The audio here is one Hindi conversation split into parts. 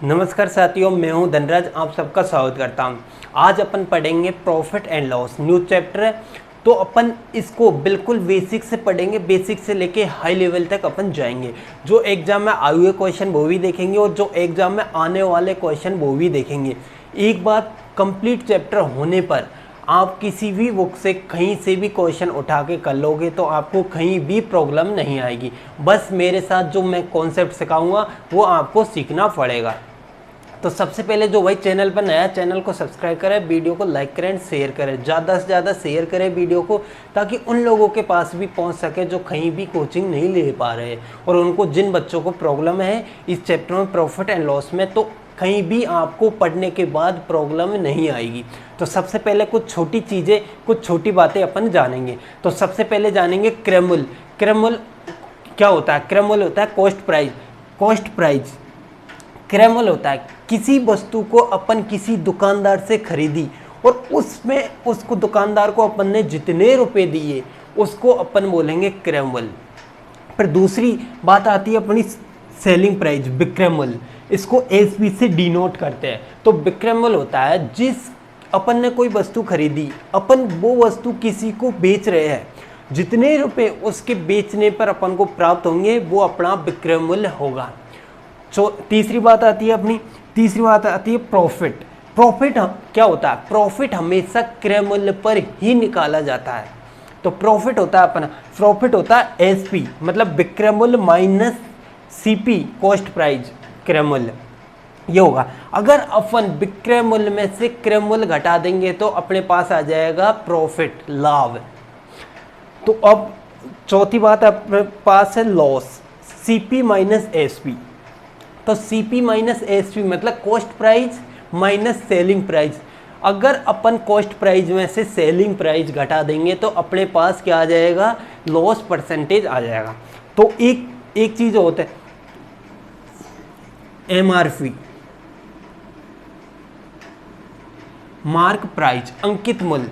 नमस्कार साथियों, मैं हूं धनराज। आप सबका स्वागत करता हूं। आज अपन पढ़ेंगे profit and loss, new chapter है। तो अपन इसको बिल्कुल बेसिक से पढ़ेंगे, बेसिक से लेके हाई लेवल तक अपन जाएंगे। जो एग्जाम में आए हुए क्वेश्चन वो भी देखेंगे और जो एग्जाम में आने वाले क्वेश्चन वो भी देखेंगे। एक बात, कंप्लीट चैप्टर होने पर आप किसी भी बुक से कहीं से भी क्वेश्चन उठा के कर लोगे तो आपको कहीं भी प्रॉब्लम नहीं आएगी। बस मेरे साथ जो मैं कॉन्सेप्ट सिखाऊंगा वो आपको सीखना पड़ेगा। तो सबसे पहले जो भाई चैनल पर नया, चैनल को सब्सक्राइब करें, वीडियो को लाइक करें एंड शेयर करें, ज़्यादा से ज़्यादा शेयर करें वीडियो को, ताकि उन लोगों के पास भी पहुंच सके जो कहीं भी कोचिंग नहीं ले पा रहे हैं और उनको, जिन बच्चों को प्रॉब्लम है इस चैप्टर में प्रॉफिट एंड लॉस में, तो कहीं भी आपको पढ़ने के बाद प्रॉब्लम नहीं आएगी। तो सबसे पहले कुछ छोटी चीज़ें, कुछ छोटी बातें अपन जानेंगे। तो सबसे पहले जानेंगे क्रैमल। क्रैमल क्या होता है? क्रैमल होता है कॉस्ट प्राइस। कॉस्ट प्राइस क्रैमल होता है किसी वस्तु को अपन किसी दुकानदार से खरीदी और उसमें उसको दुकानदार को अपन ने जितने रुपए दिए उसको अपन बोलेंगे क्रैमल। फिर दूसरी बात आती है अपनी सेलिंग प्राइस, बिक्रैमल। इसको एसपी से डिनोट करते हैं। तो बिक्रैमल होता है जिस अपन ने कोई वस्तु खरीदी, अपन वो वस्तु किसी को बेच रहे हैं, जितने रुपए उसके बेचने पर अपन को प्राप्त होंगे वो अपना बिक्रैमल होगा। तीसरी बात आती है प्रॉफिट। प्रॉफिट क्या होता है? प्रॉफिट हमेशा क्रैमल पर ही निकाला जाता है। तो प्रॉफिट होता है एसपी, मतलब बिक्रैमल माइनस सीपी, कॉस्ट प्राइस क्रैमल, ये होगा। अगर अपन बिक्रैमल में से क्रैमल घटा देंगे तो अपने पास आ जाएगा प्रॉफिट, लाभ। तो अब चौथी बात अपने पास है लॉस, सीपी माइनस एसपी। तो सीपी माइनस एसपी मतलब cost price minus selling price. अगर अपन कॉस्ट प्राइस में से सेलिंग प्राइस घटा देंगे तो अपने पास क्या आ जाएगा? लॉस परसेंटेज आ जाएगा। तो एक चीज़ होता है एमआरपी, मार्क प्राइस, अंकित मूल्य।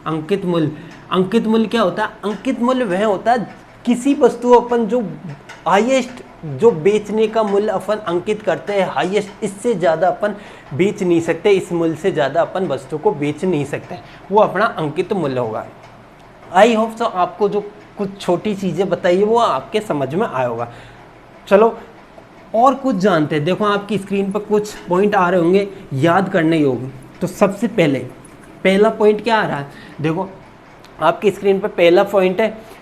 अंकित मूल्य क्या होता है? अंकित मूल्य वह होता है किसी वस्तु अपन जो हाईएस्ट, जो बेचने का मूल्य अपन अंकित करते हैं हाईएस्ट, इससे ज़्यादा अपन बेच नहीं सकते, इस मूल्य से ज़्यादा अपन वस्तु को बेच नहीं सकते, वो अपना अंकित मूल्य होगा। आई होप सो आपको जो कुछ छोटी चीज़ें बताइए वो आपके समझ में आया होगा। चलो और कुछ जानते हैं। देखो आपकी स्क्रीन पर कुछ पॉइंट आ रहे होंगे, याद करने योग्य। तो सबसे पहले पहला पॉइंट क्या आ रहा है? देखो आपकी स्क्रीन पर पहला पॉइंट है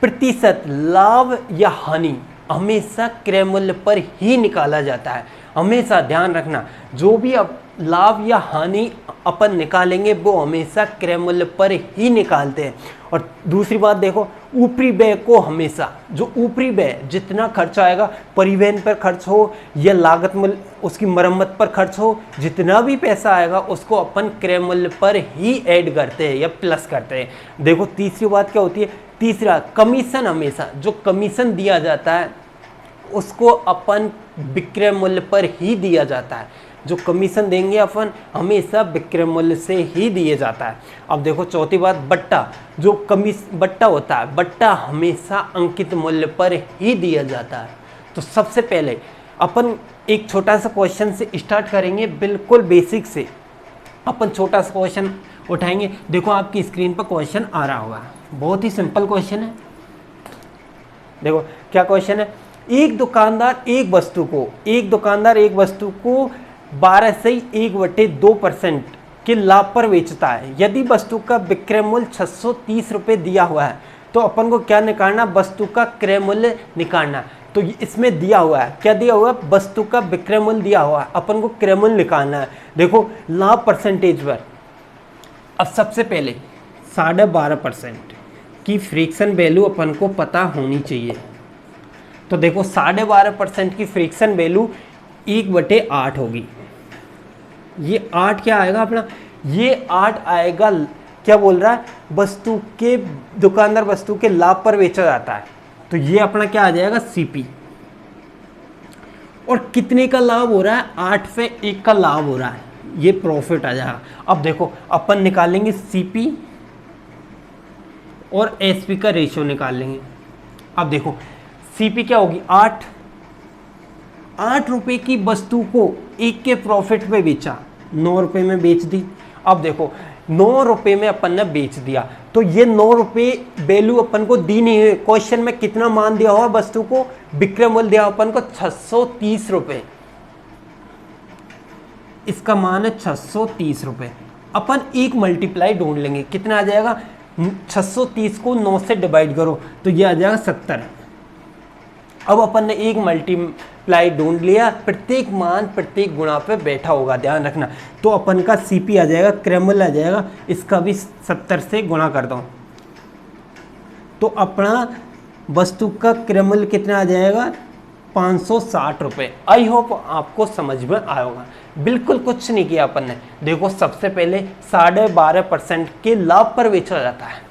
प्रतिशत लाभ या हानि हमेशा क्रैमल पर ही निकाला जाता है। हमेशा ध्यान रखना, जो भी लाभ या हानि अपन निकालेंगे वो हमेशा क्रैमल पर ही निकालते हैं। और दूसरी बात देखो, ऊपरी व्यय को हमेशा, जो ऊपरी व्यय जितना खर्च आएगा, परिवहन पर खर्च हो या लागत मूल्य उसकी मरम्मत पर खर्च हो, जितना भी पैसा आएगा उसको अपन क्रैमल पर ही ऐड करते हैं या प्लस करते हैं। देखो तीसरी बात क्या होती है? तीसरा, कमीशन। हमेशा जो कमीशन दिया जाता है उसको अपन विक्रय मूल्य पर ही दिया जाता है। जो कमीशन देंगे अपन हमेशा विक्रय मूल्य से ही दिए जाता है। अब देखो चौथी बात, बट्टा। जो बट्टा होता है, बट्टा हमेशा अंकित मूल्य पर ही दिया जाता है। तो सबसे पहले अपन एक छोटा सा क्वेश्चन से स्टार्ट करेंगे, बिल्कुल बेसिक से। अपन छोटा सा क्वेश्चन उठाएंगे। देखो आपकी स्क्रीन पर क्वेश्चन आ रहा होगा, बहुत ही सिंपल क्वेश्चन है। देखो क्या क्वेश्चन है? एक दुकानदार एक वस्तु को 12 से 1/2% के लाभ पर बेचता है। यदि वस्तु का विक्रय मूल्य 630 रुपये दिया हुआ है तो अपन को क्या निकालना? वस्तु का क्रय मूल्य निकालना। तो इसमें दिया हुआ है, क्या दिया हुआ है? वस्तु का विक्रय मूल्य दिया हुआ है, अपन को क्रय मूल्य निकालना है। देखो लाभ परसेंटेज पर अब सबसे पहले 12.5% की फ्रिक्शन वैल्यू अपन को पता होनी चाहिए। तो देखो 12.5% की फ्रिक्शन वैल्यू 1/8 होगी। ये 8 क्या आएगा अपना? ये 8 आएगा, क्या बोल रहा है? दुकानदार वस्तु के लाभ पर बेचा जाता है, तो ये अपना क्या आ जाएगा? सीपी। और कितने का लाभ हो रहा है? 8 पे 1 का लाभ हो रहा है, ये प्रॉफिट आ जाएगा। अब देखो अपन निकालेंगे सीपी और एसपी का रेशियो निकाल लेंगे। अब देखो सीपी क्या होगी 8। 8 रुपए की वस्तु को 1 के प्रॉफिट पे बेचा, 9 रुपए में बेच दी। अब देखो 9 रुपए में अपन ने बेच दिया, तो ये 9 रुपए वैल्यू अपन को दी नहीं है। क्वेश्चन में कितना मान दिया हुआ वस्तु को, विक्रय मूल्य दिया अपन को 630 रुपए, इसका मान है 630 रुपए। अपन एक मल्टीप्लाई ढूंढ लेंगे, कितना आ जाएगा, 630 को 9 से डिवाइड करो तो ये आ जाएगा 70। अब अपन ने एक मल्टीप्लाई ढूंढ लिया, प्रत्येक मान प्रत्येक गुणा पे बैठा होगा, ध्यान रखना। तो अपन का सीपी आ जाएगा, क्रय मूल्य आ जाएगा, इसका भी 70 से गुणा कर दो तो अपना वस्तु का क्रय मूल्य कितना आ जाएगा, 560 रुपये। आई होप आपको समझ में आया होगा। बिल्कुल कुछ नहीं किया अपन ने। देखो सबसे पहले 12.5% के लाभ पर बेचा जाता है।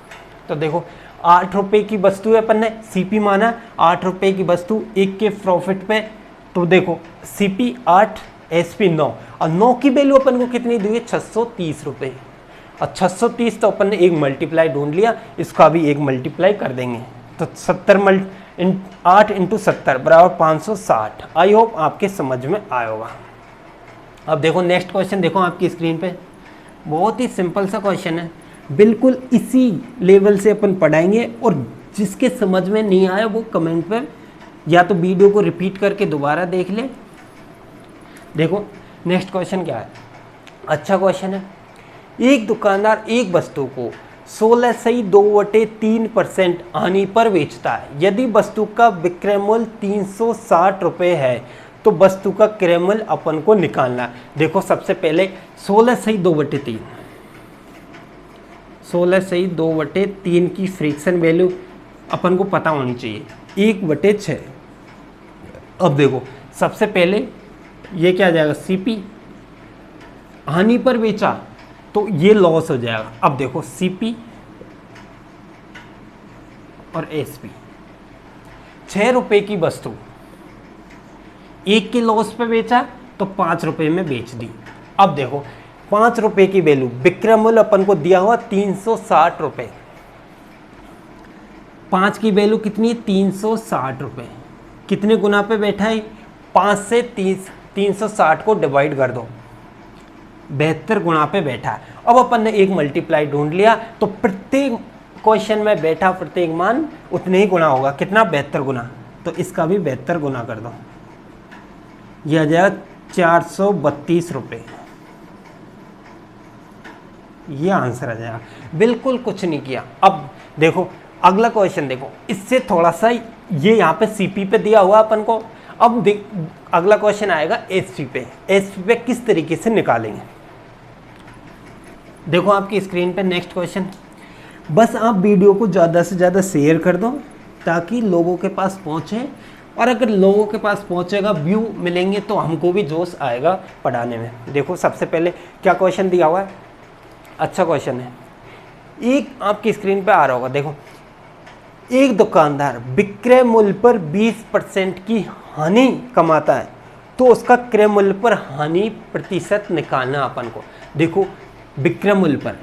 तो देखो 8 रुपये की वस्तु है, अपन ने सीपी माना 8 रुपये की वस्तु 1 के प्रॉफिट पे। तो देखो सीपी 8, एसपी 9, और 9 की वैल्यू अपन को कितनी दी है, 630 रुपये। और 630 तो अपन ने एक मल्टीप्लाई ढूंढ लिया, इसका भी एक मल्टीप्लाई कर देंगे तो 8 इंटू 70 बराबर 560। आई होप आपके समझ में आया होगा। अब देखो नेक्स्ट क्वेश्चन, देखो आपकी स्क्रीन पे, बहुत ही सिंपल सा क्वेश्चन है, बिल्कुल इसी लेवल से अपन पढ़ाएंगे। और जिसके समझ में नहीं आया वो कमेंट पर या तो वीडियो को रिपीट करके दोबारा देख ले। देखो नेक्स्ट क्वेश्चन क्या है, अच्छा क्वेश्चन है। एक दुकानदार एक वस्तु को 16.2/3% हानि पर बेचता है। यदि वस्तु का विक्रय मूल्य 360 रुपये है तो वस्तु का क्रय मूल्य अपन को निकालना है। देखो सबसे पहले 16.2/3, 16.2/3 की फ्रैक्शन वैल्यू अपन को पता होनी चाहिए, 1/6। अब देखो सबसे पहले ये क्या आ जाएगा, सीपी, हानि पर बेचा तो ये लॉस हो जाएगा। अब देखो सीपी और एसपी, 6 रुपए की वस्तु 1 के लॉस पे बेचा तो 5 रुपए में बेच दी। अब देखो 5 रुपए की वैल्यू, विक्रय मूल्य अपन को दिया हुआ 360 रुपए, 5 की वैल्यू कितनी, 360 रुपए, कितने गुना पे बैठा है, 5 से 360 को डिवाइड कर दो, 72 गुना पे बैठा है। अब अपन ने एक मल्टीप्लाई ढूंढ लिया तो प्रत्येक क्वेश्चन में बैठा प्रत्येक मान उतने ही गुना होगा, कितना, 72 गुना, तो इसका भी 72 गुना कर दो, यह आ जाएगा 432 रुपये। ये आंसर आ जाएगा, बिल्कुल कुछ नहीं किया। अब देखो अगला क्वेश्चन, देखो इससे थोड़ा सा ये यहाँ पे सीपी पे दिया हुआ अपन को। अब अगला क्वेश्चन आएगा एसपी पे। एसपी पे किस तरीके से निकालेंगे, देखो आपकी स्क्रीन पे नेक्स्ट क्वेश्चन। बस आप वीडियो को ज़्यादा से ज़्यादा शेयर कर दो ताकि लोगों के पास पहुँचे, और अगर लोगों के पास पहुँचेगा, व्यू मिलेंगे तो हमको भी जोश आएगा पढ़ाने में। देखो सबसे पहले क्या क्वेश्चन दिया हुआ है, अच्छा क्वेश्चन है, एक आपकी स्क्रीन पे आ रहा होगा। देखो एक दुकानदार विक्रय मूल्य पर 20% की हानि कमाता है तो उसका क्रय मूल्य पर हानि प्रतिशत निकालना अपन को। देखो विक्रय मूल्य पर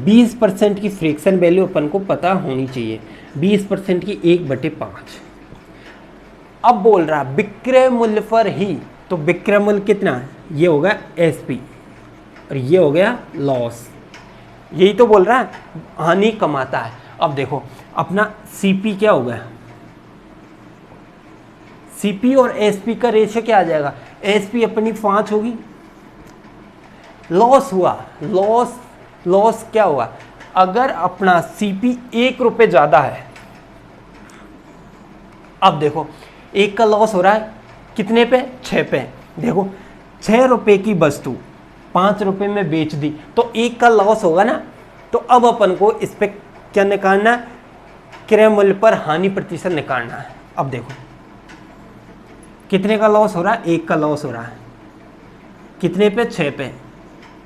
20% की फ्रैक्शन वैल्यू अपन को पता होनी चाहिए, 20% की 1/5। अब बोल रहा विक्रय मूल्य पर ही, तो विक्रय मूल्य कितना है, ये होगा एसपी और ये हो गया लॉस, यही तो बोल रहा है, हानि कमाता है। अब देखो अपना सीपी क्या हो गया, सीपी और एसपी का रेशियो क्या आ जाएगा, एसपी अपनी 5 होगी, लॉस हुआ, लॉस क्या हुआ, अगर अपना सीपी 1 रुपये ज़्यादा है। अब देखो 1 का लॉस हो रहा है कितने पे, 6 पे। देखो 6 रुपये की वस्तु 5 रुपये में बेच दी तो 1 का लॉस होगा ना। तो अब अपन को इस पे क्या निकालना है, क्रय मूल्य पर हानि प्रतिशत निकालना है। अब देखो कितने का लॉस हो रहा है, 1 का लॉस हो रहा है, कितने पे, 6 पे,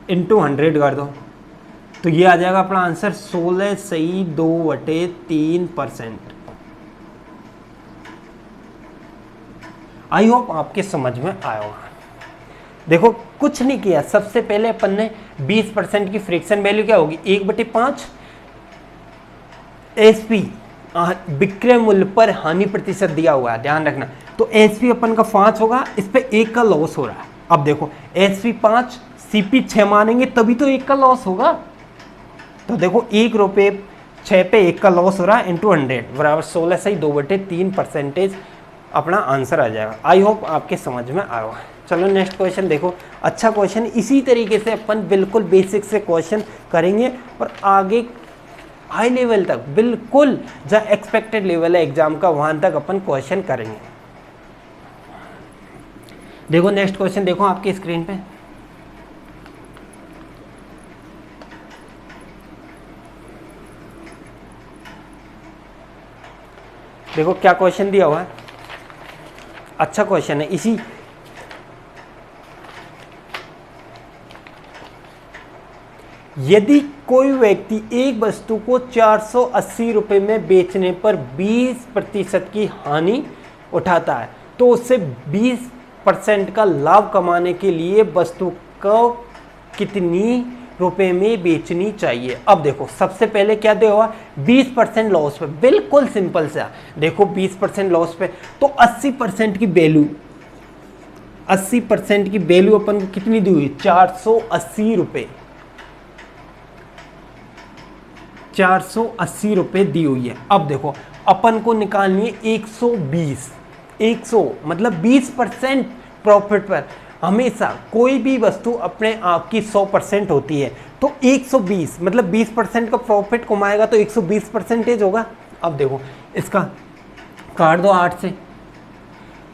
इंटू 100 कर दो तो ये आ जाएगा अपना आंसर 16.2/3%। आई होप आपके समझ में आया होगा। देखो कुछ नहीं किया, सबसे पहले अपन ने 20% की फ्रैक्शन वैल्यू क्या होगी, 1/5, एसपी विक्रय मूल्य पर हानि प्रतिशत दिया हुआ है, ध्यान रखना। तो एचपी अपन का 5 होगा, इस पे 1 का लॉस हो रहा है। अब देखो एचपी 5 सीपी 6 मानेंगे तभी तो 1 का लॉस होगा। तो देखो 1 रुपये 6 पे 1 का लॉस हो रहा है इंटू 100 बराबर 16 से 2/3% अपना आंसर आ जाएगा। आई होप आपके समझ में आया होगा। चलो नेक्स्ट क्वेश्चन देखो, अच्छा क्वेश्चन। इसी तरीके से अपन बिल्कुल बेसिक से क्वेश्चन करेंगे और आगे हाई लेवल तक, बिल्कुल जहाँ एक्सपेक्टेड लेवल है एग्जाम का वहाँ तक अपन क्वेश्चन करेंगे। देखो नेक्स्ट क्वेश्चन देखो आपकी स्क्रीन पे। देखो क्या क्वेश्चन दिया हुआ है, अच्छा क्वेश्चन है। इसी यदि कोई व्यक्ति एक वस्तु को 480 रुपये में बेचने पर 20% की हानि उठाता है तो उससे 20% का लाभ कमाने के लिए वस्तु को कितनी रुपए में बेचनी चाहिए। अब देखो सबसे पहले क्या दिया हुआ, 20% लॉस पे, बिल्कुल सिंपल सा। देखो 20% लॉस पे तो 80% की वैल्यू, 80% की वैल्यू अपन को कितनी दी हुई, 480 रुपये, 480 रुपये दी हुई है। अब देखो अपन को निकालनी है 120, 100 मतलब 20% प्रॉफिट पर। हमेशा कोई भी वस्तु अपने आप की 100% होती है, तो 120 मतलब 20% का प्रॉफिट कमाएगा तो 120% होगा। अब देखो इसका काट दो 8 से,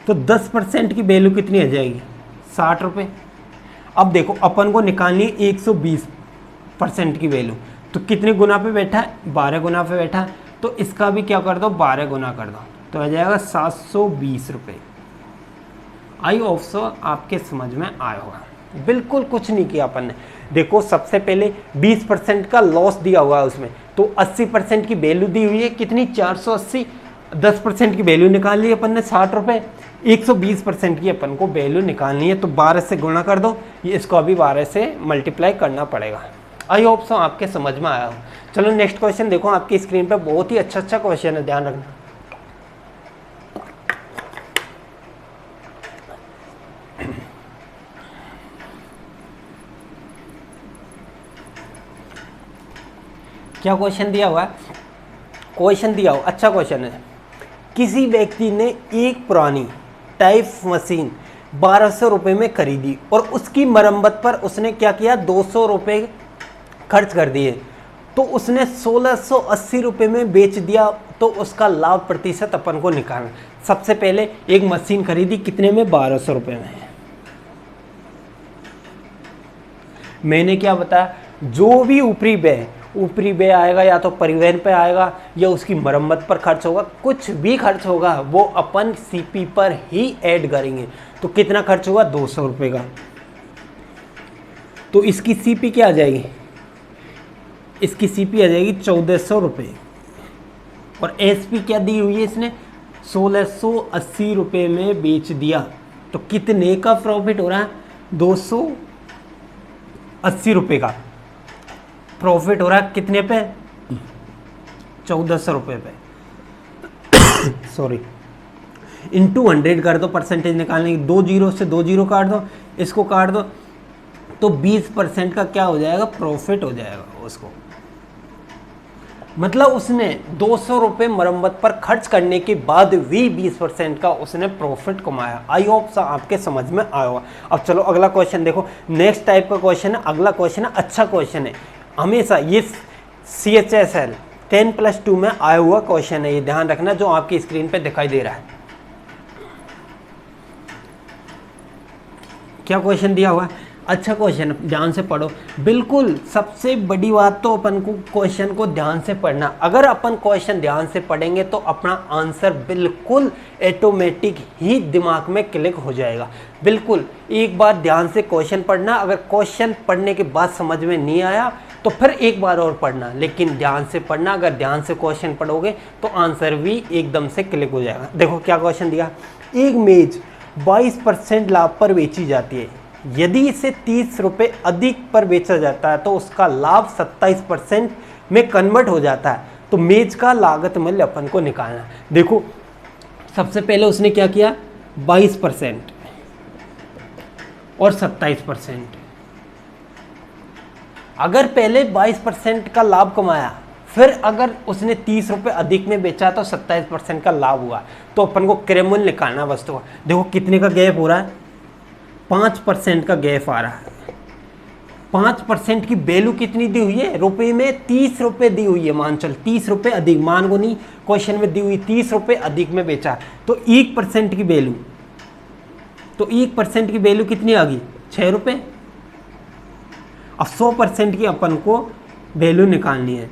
तो 10% की वैल्यू कितनी आ जाएगी, 60 रुपये। अब देखो अपन को निकालनी है 120% की वैल्यू, तो कितने गुना पे बैठा है, 12 गुना पे बैठा है। तो इसका भी क्या कर दो, 12 गुना कर दो, तो आ जाएगा 720 रुपये। आई होप सो आपके समझ में आया होगा। बिल्कुल कुछ नहीं किया अपन ने। देखो सबसे पहले 20% का लॉस दिया हुआ है उसमें, तो 80% की वैल्यू दी हुई है कितनी, 480। 10% की वैल्यू निकाल ली अपन ने 60 रुपये। 120% की अपन को वैल्यू निकालनी है, तो 12 से गुणा कर दो, ये इसको अभी 12 से मल्टीप्लाई करना पड़ेगा। आई होप सो आपके समझ में आया हो। चलो नेक्स्ट क्वेश्चन देखो आपकी स्क्रीन पे, बहुत ही अच्छा क्वेश्चन है, ध्यान रखना। क्या क्वेश्चन दिया हुआ है, क्वेश्चन दिया हुआ अच्छा क्वेश्चन है। किसी व्यक्ति ने एक पुरानी टाइप मशीन 1200 रुपये में खरीदी और उसकी मरम्मत पर उसने क्या किया, 200 रुपये खर्च कर दिए, तो उसने 1680 रुपये में बेच दिया, तो उसका लाभ प्रतिशत अपन को निकालना। सबसे पहले एक मशीन खरीदी कितने में, 1200 रुपये में। मैंने क्या बताया, जो भी ऊपरी व्यय आएगा, या तो परिवहन पे आएगा या उसकी मरम्मत पर खर्च होगा, कुछ भी खर्च होगा वो अपन सीपी पर ही ऐड करेंगे। तो कितना खर्च हुआ, 200 रुपये का, तो इसकी सीपी क्या आ जाएगी, इसकी सीपी आ जाएगी 1400 रुपये। और एसपी क्या दी हुई है इसने, 1680 रुपये में बेच दिया, तो कितने का प्रॉफिट हो रहा है, 280 रुपये का प्रॉफिट हो रहा है। कितने पे, 1400 रुपये पे सॉरी, इंटू 100 कर दो, परसेंटेज निकालने की, 2 जीरो से 2 जीरो काट दो, इसको काट दो, तो 20% का क्या हो जाएगा, प्रॉफिट हो जाएगा उसको। मतलब उसने 200 रुपये मरम्मत पर खर्च करने के बाद भी 20% का उसने प्रॉफिट कमाया। आई होप आपके समझ में आया होगा। अब चलो अगला क्वेश्चन देखो, नेक्स्ट टाइप का क्वेश्चन है। अगला क्वेश्चन है, अच्छा क्वेश्चन है। हमेशा ये CHSL 10+2 में आया हुआ क्वेश्चन है, ये ध्यान रखना, जो आपकी स्क्रीन पे दिखाई दे रहा है। क्या क्वेश्चन दिया हुआ है, अच्छा क्वेश्चन, ध्यान से पढ़ो। बिल्कुल सबसे बड़ी बात तो अपन को क्वेश्चन को ध्यान से पढ़ना। अगर अपन क्वेश्चन ध्यान से पढ़ेंगे तो अपना आंसर बिल्कुल ऑटोमेटिक ही दिमाग में क्लिक हो जाएगा। बिल्कुल एक बार ध्यान से क्वेश्चन पढ़ना, अगर क्वेश्चन पढ़ने के बाद समझ में नहीं आया तो फिर एक बार और पढ़ना, लेकिन ध्यान से पढ़ना। अगर ध्यान से क्वेश्चन पढ़ोगे तो आंसर भी एकदम से क्लिक हो जाएगा। देखो क्या क्वेश्चन दिया, एक मेज 22% लाभ पर बेची जाती है, यदि इसे 30 रुपये अधिक पर बेचा जाता है तो उसका लाभ 27% में कन्वर्ट हो जाता है, तो मेज का लागत मूल्य अपन को निकालना। देखो सबसे पहले उसने क्या किया, 22% और 27%। अगर पहले 22% का लाभ कमाया, फिर अगर उसने 30 रुपये अधिक में बेचा तो 27% का लाभ हुआ, तो अपन को क्रय मूल्य निकालना वस्तु का। देखो कितने का गैप हो रहा है, 5% का गैप आ रहा है। 5% की वैल्यू कितनी दी हुई है रुपए में, 30 रुपये दी हुई है, मान चल 30 रुपये अधिक, मान को नहीं, क्वेश्चन में दी हुई 30 रुपये अधिक में बेचा, तो 1% की वैल्यू, तो 1% की वैल्यू कितनी आ गई, 6 रुपये। अब 100% की अपन को वैल्यू निकालनी है,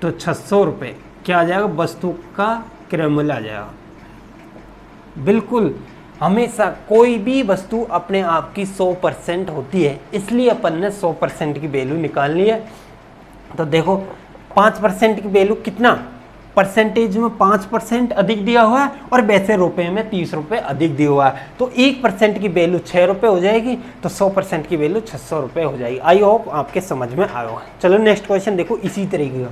तो 600 रुपये क्या आ जाएगा, वस्तु का क्रय मूल्य आ जाएगा। बिल्कुल, हमेशा कोई भी वस्तु अपने आप की 100% होती है, इसलिए अपन ने 100% की वैल्यू निकालनी है। तो देखो 5% की वैल्यू कितना, परसेंटेज में 5% अधिक दिया हुआ है और वैसे रुपए में 30 रुपये अधिक दिया हुआ है, तो 1% की वैल्यू 6 रुपये हो जाएगी, तो 100% की वैल्यू 600 रुपये हो जाएगी। आई होप आपके समझ में आया होगा। चलो नेक्स्ट क्वेश्चन देखो इसी तरीके का,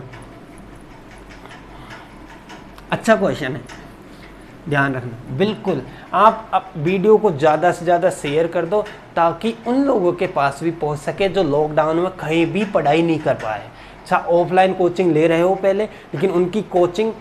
अच्छा क्वेश्चन है, ध्यान रखना। बिल्कुल आप वीडियो को ज़्यादा से ज़्यादा शेयर कर दो, ताकि उन लोगों के पास भी पहुंच सके जो लॉकडाउन में कहीं भी पढ़ाई नहीं कर पाए। अच्छा, ऑफलाइन कोचिंग ले रहे हो पहले, लेकिन उनकी कोचिंग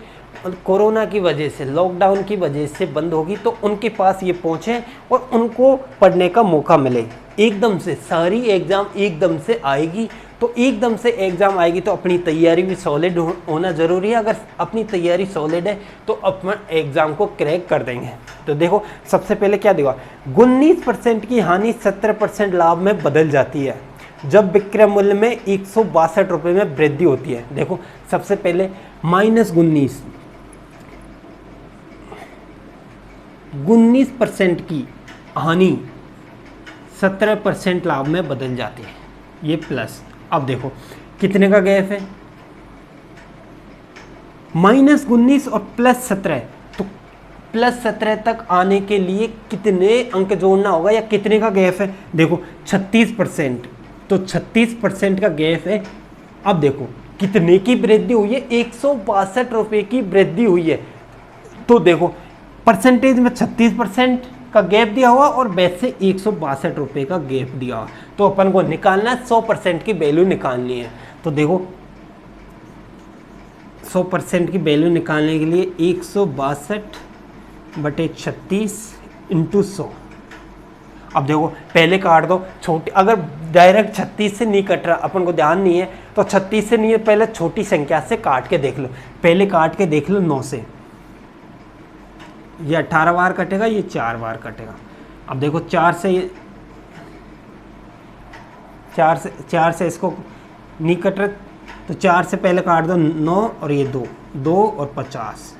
कोरोना की वजह से, लॉकडाउन की वजह से बंद होगी, तो उनके पास ये पहुँचे और उनको पढ़ने का मौका मिले। एकदम से सारी एग्ज़ाम एकदम से आएगी, तो एकदम से एग्ज़ाम आएगी तो अपनी तैयारी भी सॉलिड होना ज़रूरी है। अगर अपनी तैयारी सॉलिड है तो अपन एग्ज़ाम को क्रैक कर देंगे। तो देखो सबसे पहले क्या देगा, 19% की हानि 70% लाभ में बदल जाती है जब विक्रय मूल्य में 162 रुपये में वृद्धि होती है। देखो सबसे पहले -19% की हानि 17% लाभ में बदल जाती है, ये प्लस। अब देखो कितने का गैप है, -19 और +17, तो +17 तक आने के लिए कितने अंक जोड़ना होगा या कितने का गैप है, देखो 36%, तो 36% का गैप है। अब देखो कितने की वृद्धि हुई है, 162 रुपये की वृद्धि हुई है। तो देखो परसेंटेज में 36% का गैप दिया हुआ और वैसे 162 रुपये का गैप दिया हुआ, तो अपन को निकालना है 100% की वैल्यू निकालनी है। तो देखो 100% की वैल्यू निकालने के लिए 162/36 × 100। अब देखो पहले काट दो, छोटी, अगर डायरेक्ट 36 से नहीं कट रहा, अपन को ध्यान नहीं है, तो 36 से नहीं है, पहले छोटी संख्या से काट के देख लो। पहले काट के देख लो 9 से, ये 18 बार कटेगा, ये 4 बार कटेगा। अब देखो 4 से इसको नहीं कट रहा, तो 4 से पहले काट दो 9 और ये 2 और 50,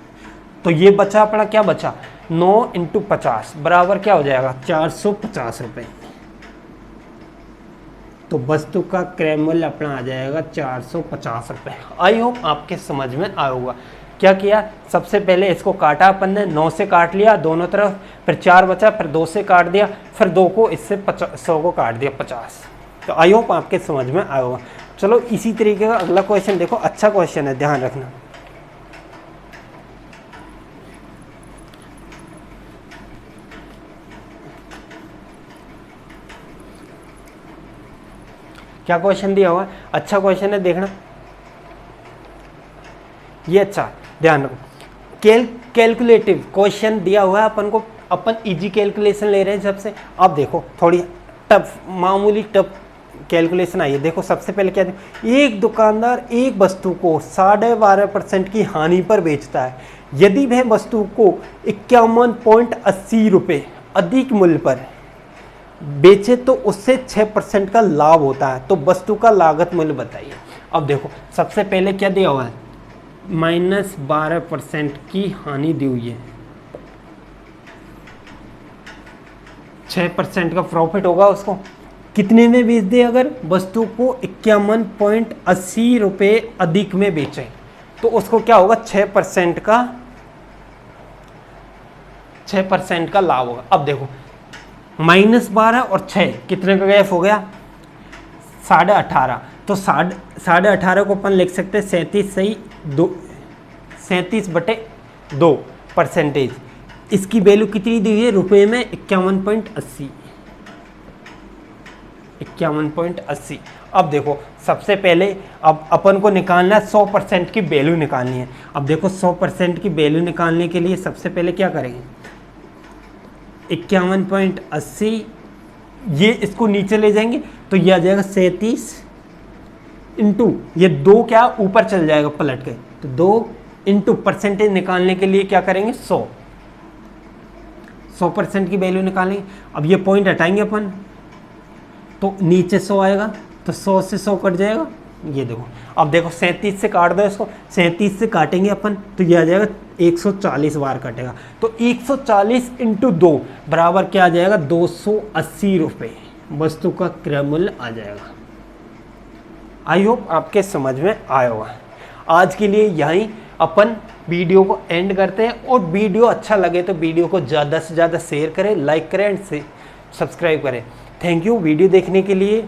तो ये बचा अपना, क्या बचा, 9 × 50 बराबर क्या हो जाएगा, 450 रुपये। तो वस्तु का क्रय मूल्य अपना आ जाएगा 450 रुपये। आई होप आपके समझ में आया होगा। क्या किया, सबसे पहले इसको काटा अपन ने, 9 से काट लिया दोनों तरफ, फिर 4 बचा, फिर 2 से काट दिया, फिर 2 को इससे 100 को काट दिया 50। तो आई होप आपके समझ में आया होगा। चलो इसी तरीके का अगला क्वेश्चन देखो, अच्छा क्वेश्चन है, ध्यान रखना। क्या क्वेश्चन दिया हुआ है, अच्छा क्वेश्चन है, देखना ये, अच्छा ध्यान रखो। कैलकुलेटिव क्वेश्चन दिया हुआ है अपन को, अपन इजी कैलकुलेशन ले रहे हैं सबसे। अब देखो थोड़ी टफ, मामूली टफ कैलकुलेशन आई है। देखो सबसे पहले क्या, एक दुकानदार एक वस्तु को 12.5% की हानि पर बेचता है। यदि वह वस्तु को 51.80 रुपये अधिक मूल्य पर बेचे तो उससे 6% का लाभ होता है। तो वस्तु का लागत मूल्य बताइए। अब देखो सबसे पहले क्या दिया हुआ है, -12% की हानि दी हुई है, 6% का प्रॉफिट होगा। उसको कितने में बेच दे, अगर वस्तु को 51.80 रुपये अधिक में बेचे तो उसको क्या होगा, 6% का लाभ होगा। अब देखो -12 और 6 कितने का गैप हो गया, 18.5, तो 18.5 को अपन लिख सकते हैं 37/2 परसेंटेज। इसकी वैल्यू कितनी दी हुई है रुपए में? 51.80। अब देखो सबसे पहले अब अपन को निकालना है 100% की वैल्यू निकालनी है। अब देखो 100% की वैल्यू निकालने के लिए सबसे पहले क्या करेंगे, 51.80 ये इसको नीचे ले जाएंगे तो ये आ जाएगा 37 इंटू ये 2 क्या ऊपर चल जाएगा पलट के, तो 2 इंटू परसेंटेज निकालने के लिए क्या करेंगे 100% की वैल्यू निकालेंगे। अब ये पॉइंट हटाएंगे अपन तो नीचे 100 आएगा, तो 100 से 100 कट जाएगा। ये देखो अब देखो 37 से काट दो इसको, 37 से काटेंगे अपन तो ये आ जाएगा 140 बार कटेगा, तो 140 इंटू 2 बराबर क्या आ जाएगा 280 रुपये वस्तु का क्रय मूल्य आ जाएगा। आई होप आपके समझ में आया होगा। आज के लिए यहीं अपन वीडियो को एंड करते हैं, और वीडियो अच्छा लगे तो वीडियो को ज़्यादा से ज़्यादा शेयर करें, लाइक करें एंड सब्सक्राइब करें। थैंक यू वीडियो देखने के लिए।